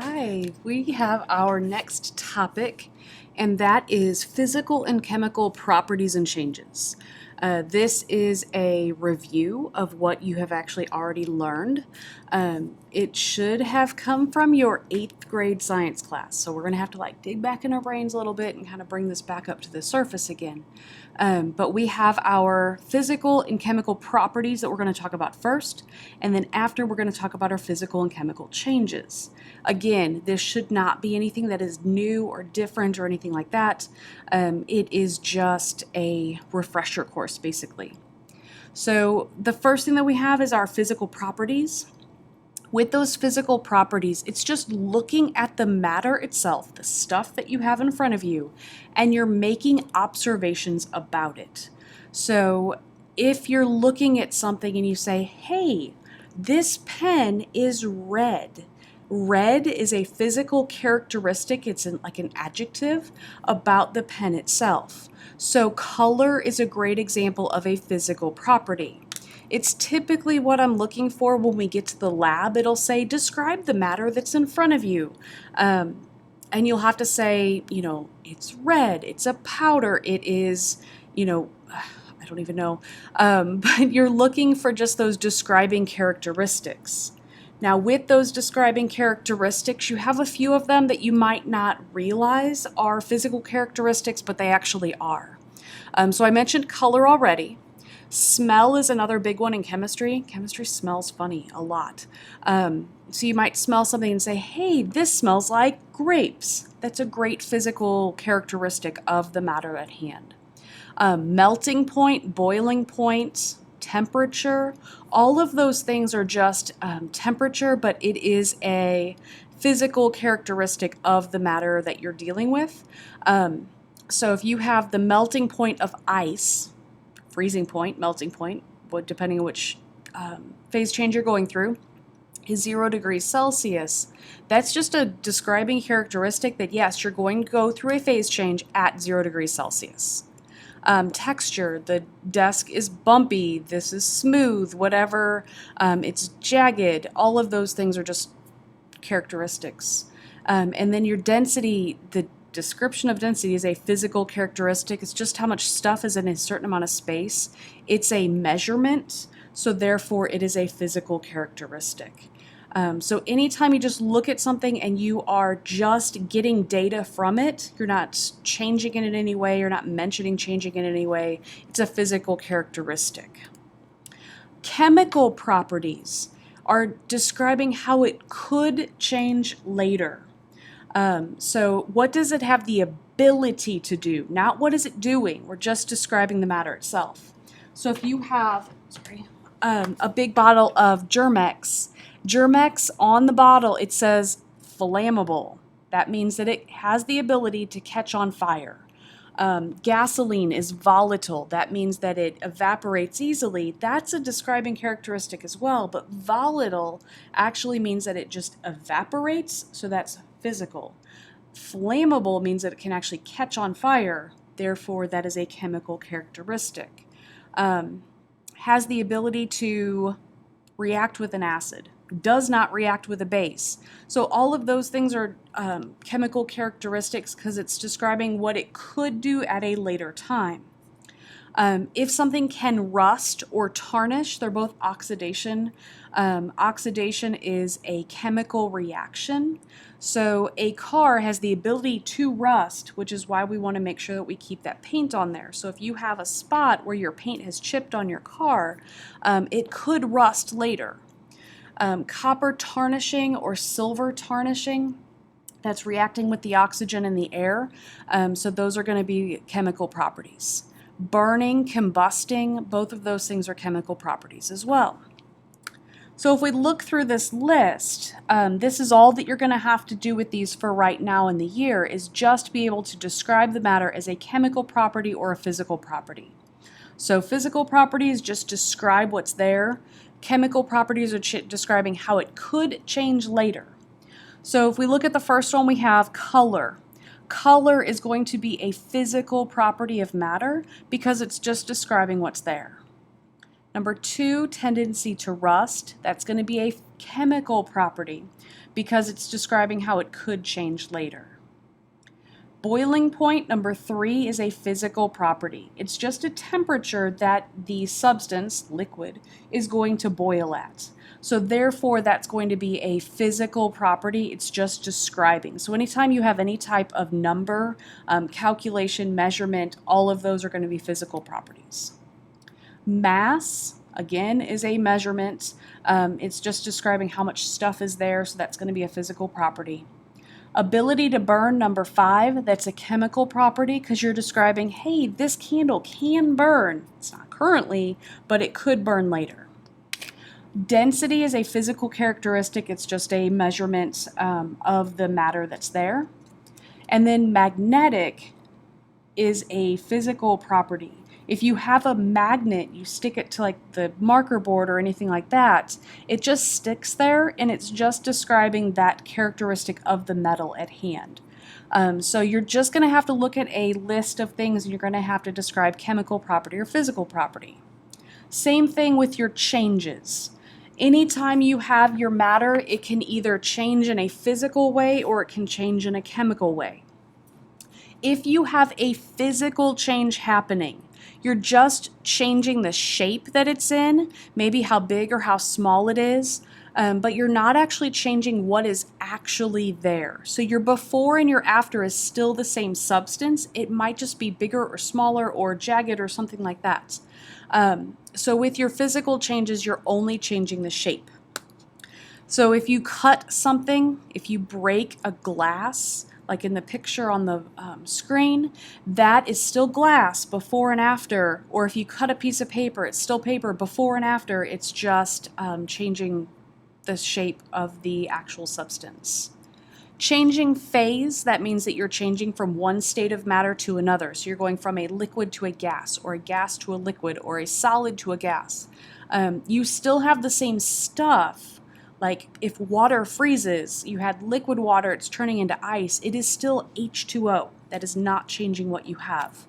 Hi, we have our next topic, and that is physical and chemical properties and changes. This is a review of what you have actually already learned. It should have come from your 8th grade science class, so we're going to have to dig back in our brains a little bit and kind of bring this back up to the surface again. But we have our physical and chemical properties that we're going to talk about first, and then after we're going to talk about our physical and chemical changes. Again, this should not be anything that is new or different or anything like that. It is just a refresher course, basically. So the first thing that we have is our physical properties. With those physical properties, it's just looking at the matter itself, the stuff that you have in front of you, and you're making observations about it. So if you're looking at something and you say, hey, this pen is red. Red is a physical characteristic, it's like an adjective about the pen itself. So color is a great example of a physical property. It's typically what I'm looking for when we get to the lab. It'll say, describe the matter that's in front of you. And you'll have to say, it's red, it's a powder, it is, I don't even know. But you're looking for just those describing characteristics. Now, with those describing characteristics, you have a few of them that you might not realize are physical characteristics, but they actually are. So I mentioned color already. Smell is another big one in chemistry. Chemistry smells funny a lot. So you might smell something and say, hey, this smells like grapes. That's a great physical characteristic of the matter at hand. Melting point, boiling point, temperature, all of those things are just temperature, but it is a physical characteristic of the matter that you're dealing with. So if you have the melting point of ice, freezing point, melting point, depending on which phase change you're going through, is 0 degrees Celsius. That's just a describing characteristic that yes, you're going to go through a phase change at 0 degrees Celsius. Texture, the desk is bumpy, this is smooth, whatever, it's jagged, all of those things are just characteristics. And then your density, the description of density is a physical characteristic. It's just how much stuff is in a certain amount of space. It's a measurement, so therefore it is a physical characteristic. So anytime you just look at something and you are just getting data from it, you're not changing it in any way, you're not mentioning changing it in any way, it's a physical characteristic. Chemical properties are describing how it could change later. So what does it have the ability to do? Not what is it doing, we're just describing the matter itself. So if you have, a big bottle of Germex, Germex on the bottle, it says flammable. That means that it has the ability to catch on fire. Gasoline is volatile. That means that it evaporates easily. That's a describing characteristic as well, but volatile actually means that it just evaporates, so that's physical. Flammable means that it can actually catch on fire, therefore that is a chemical characteristic. Has the ability to react with an acid, does not react with a base. So all of those things are chemical characteristics because it's describing what it could do at a later time. If something can rust or tarnish, they're both oxidation. Oxidation is a chemical reaction. So a car has the ability to rust, which is why we want to make sure that we keep that paint on there. So if you have a spot where your paint has chipped on your car, it could rust later. Copper tarnishing or silver tarnishing, that's reacting with the oxygen in the air. So those are going to be chemical properties. Burning, combusting, both of those things are chemical properties as well. So if we look through this list, this is all that you're going to have to do with these for right now in the year, is just be able to describe the matter as a chemical property or a physical property. So physical properties just describe what's there. Chemical properties are describing how it could change later. So if we look at the first one, we have color. Color is going to be a physical property of matter because it's just describing what's there. Number 2, tendency to rust. That's going to be a chemical property because it's describing how it could change later. Boiling point, number 3, is a physical property. It's just a temperature that the substance, liquid, is going to boil at. So therefore, that's going to be a physical property. It's just describing. So anytime you have any type of number, calculation, measurement, all of those are going to be physical properties. Mass, again, is a measurement. It's just describing how much stuff is there, so that's going to be a physical property. Ability to burn, number 5, that's a chemical property because you're describing, hey, this candle can burn. It's not currently, but it could burn later. Density is a physical characteristic. It's just a measurement of the matter that's there. And then magnetic is a physical property. If you have a magnet, you stick it to like the marker board or anything like that, it just sticks there and it's just describing that characteristic of the metal at hand. So you're just going to have to look at a list of things and you're going to have to describe chemical property or physical property. Same thing with your changes. Anytime you have your matter, it can either change in a physical way or it can change in a chemical way. If you have a physical change happening, you're just changing the shape that it's in, maybe how big or how small it is, but you're not actually changing what is actually there. So your before and your after is still the same substance. It might just be bigger or smaller or jagged or something like that. So with your physical changes, you're only changing the shape. So if you cut something, if you break a glass, like in the picture on the screen, that is still glass before and after. Or if you cut a piece of paper, it's still paper before and after. It's just changing the shape of the actual substance. Changing phase, that means that you're changing from one state of matter to another. So you're going from a liquid to a gas, or a gas to a liquid, or a solid to a gas. You still have the same stuff. Like if water freezes, you had liquid water, it's turning into ice, it is still H2O. That is not changing what you have.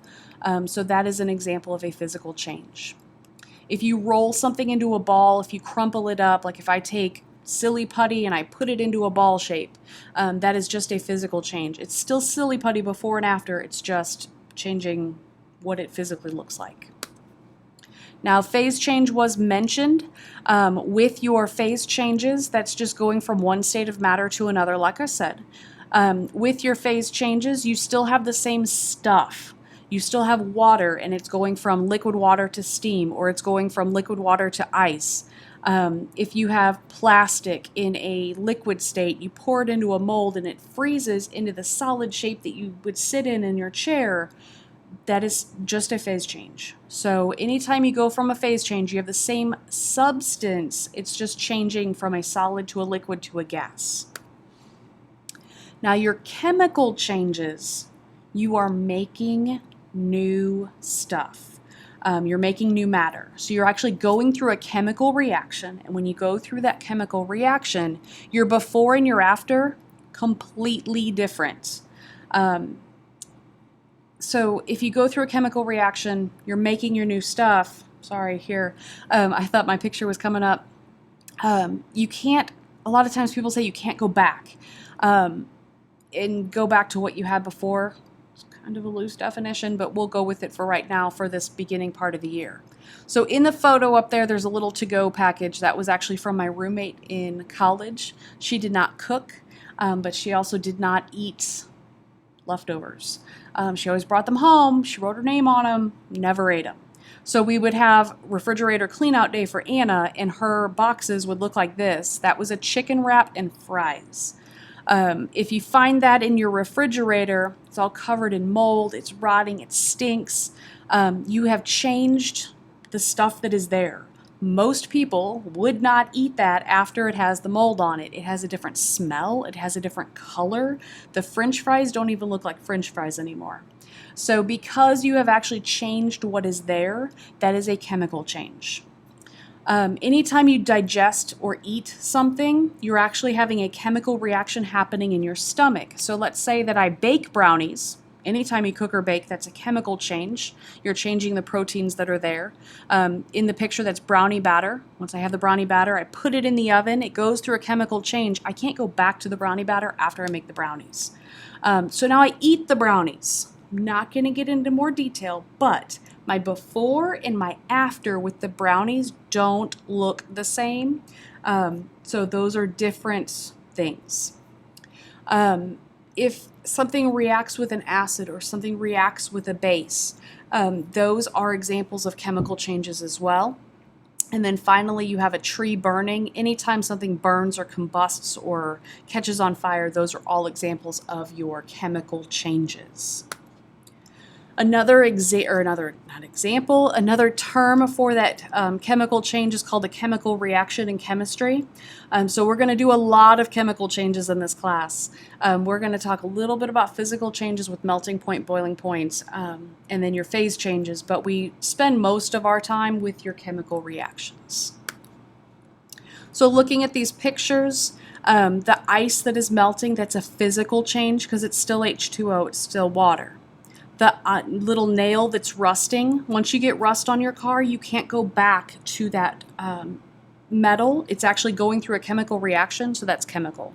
So that is an example of a physical change. If you roll something into a ball, if you crumple it up, like if I take silly putty and I put it into a ball shape, that is just a physical change. It's still silly putty before and after, it's just changing what it physically looks like. Now, phase change was mentioned. With your phase changes, that's just going from one state of matter to another, like I said. With your phase changes, you still have the same stuff. You still have water, and it's going from liquid water to steam, or it's going from liquid water to ice. If you have plastic in a liquid state, you pour it into a mold, and it freezes into the solid shape that you would sit in your chair. That is just a phase change. So anytime you go from a phase change, you have the same substance. It's just changing from a solid to a liquid to a gas. Now your chemical changes, you are making new stuff. You're making new matter. So you're actually going through a chemical reaction. And when you go through that chemical reaction, your before and your after, completely different. So if you go through a chemical reaction, you're making your new stuff. Sorry, here. I thought my picture was coming up. You can't, a lot of times people say you can't go back and go back to what you had before. It's kind of a loose definition, but we'll go with it for right now for this beginning part of the year. So in the photo up there, there's a little to-go package that was actually from my roommate in college. She did not cook, but she also did not eat leftovers. She always brought them home. She wrote her name on them, never ate them. So we would have refrigerator clean out day for Anna, and her boxes would look like this. That was a chicken wrap and fries. If you find that in your refrigerator, it's all covered in mold, it's rotting, it stinks. You have changed the stuff that is there. Most people would not eat that after it has the mold on it. It has a different smell. It has a different color. The French fries don't even look like French fries anymore. So because you have actually changed what is there, that is a chemical change. Anytime you digest or eat something, you're actually having a chemical reaction happening in your stomach. So let's say that I bake brownies. Anytime you cook or bake, that's a chemical change. You're changing the proteins that are there. In the picture, that's brownie batter. Once I have the brownie batter, I put it in the oven. It goes through a chemical change. I can't go back to the brownie batter after I make the brownies. So now I eat the brownies. I'm not going to get into more detail, but my before and my after with the brownies don't look the same. So those are different things. If something reacts with an acid or something reacts with a base, those are examples of chemical changes as well. And then finally, you have a tree burning. Anytime something burns or combusts or catches on fire, those are all examples of your chemical changes. Another term for that chemical change is called a chemical reaction in chemistry. So we're going to do a lot of chemical changes in this class. We're going to talk a little bit about physical changes with melting point, boiling points, and then your phase changes, but we spend most of our time with your chemical reactions. So looking at these pictures, the ice that is melting, that's a physical change because it's still H2O, it's still water. The little nail that's rusting, once you get rust on your car, you can't go back to that metal. It's actually going through a chemical reaction, so that's chemical.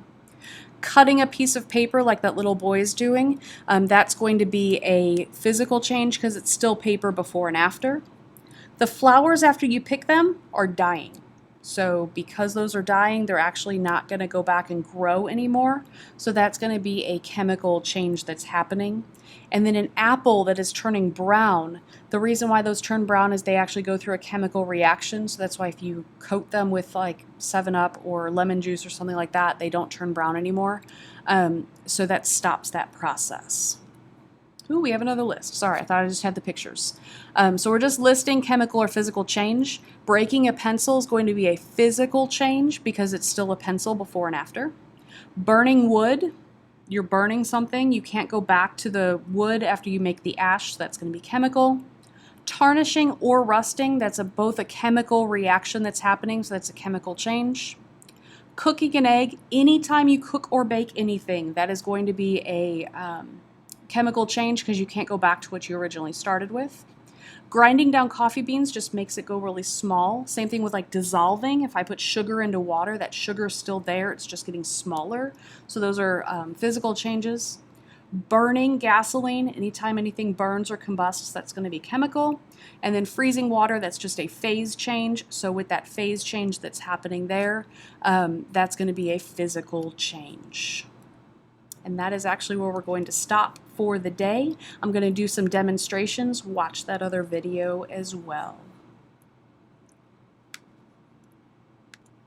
Cutting a piece of paper like that little boy is doing, that's going to be a physical change because it's still paper before and after. The flowers after you pick them are dying. So because those are dying, they're actually not going to go back and grow anymore. So that's going to be a chemical change that's happening. And then an apple that is turning brown, the reason why those turn brown is they actually go through a chemical reaction. So that's why if you coat them with like 7-Up or lemon juice or something like that, they don't turn brown anymore. So that stops that process. Ooh, we have another list. Sorry, I thought I just had the pictures. So we're just listing chemical or physical change. Breaking a pencil is going to be a physical change because it's still a pencil before and after. Burning wood, you're burning something. You can't go back to the wood after you make the ash, so that's going to be chemical. Tarnishing or rusting, that's both a chemical reaction that's happening, so that's a chemical change. Cooking an egg, anytime you cook or bake anything, that is going to be a chemical change because you can't go back to what you originally started with. Grinding down coffee beans just makes it go really small. Same thing with like dissolving. If I put sugar into water, that sugar is still there. It's just getting smaller. So those are physical changes. Burning gasoline, anytime anything burns or combusts, that's going to be chemical. And then freezing water, that's just a phase change. So with that phase change that's happening there, that's going to be a physical change. And that is actually where we're going to stop for the day. I'm going to do some demonstrations. Watch that other video as well.